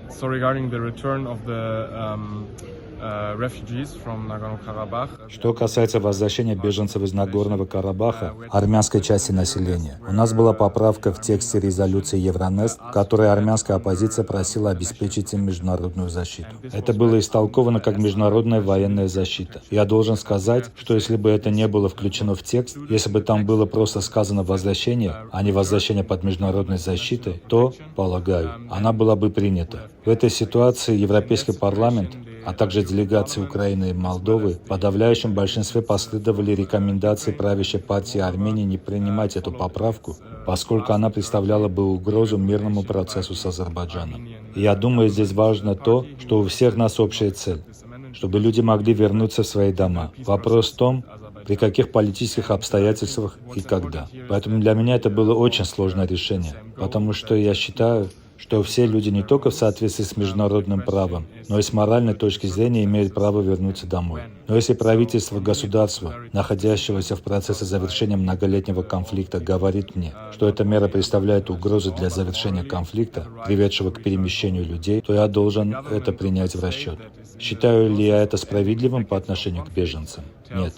So regarding the return of the refugees from Nagorno-Karabakh. Что касается возвращения беженцев из Нагорного Карабаха, армянской части населения, у нас была поправка в тексте резолюции Евронест, в которой армянская оппозиция просила обеспечить им международную защиту. Это было истолковано как международная военная защита. Я должен сказать, что если бы это не было включено в текст, если бы там было просто сказано «возвращение», а не «возвращение под международной защитой», то, полагаю, она была бы принята. В этой ситуации Европейский парламент, а также делегации Украины и Молдовы в подавляющем большинстве последовали рекомендации правящей партии Армении не принимать эту поправку, поскольку она представляла бы угрозу мирному процессу с Азербайджаном. И я думаю, здесь важно то, что у всех нас общая цель, чтобы люди могли вернуться в свои дома. Вопрос в том, при каких политических обстоятельствах и когда. Поэтому для меня это было очень сложное решение, потому что я считаю, что все люди не только в соответствии с международным правом, но и с моральной точки зрения имеют право вернуться домой. Но если правительство государства, находящегося в процессе завершения многолетнего конфликта, говорит мне, что эта мера представляет угрозу для завершения конфликта, приведшего к перемещению людей, то я должен это принять в расчет. Считаю ли я это справедливым по отношению к беженцам? Нет.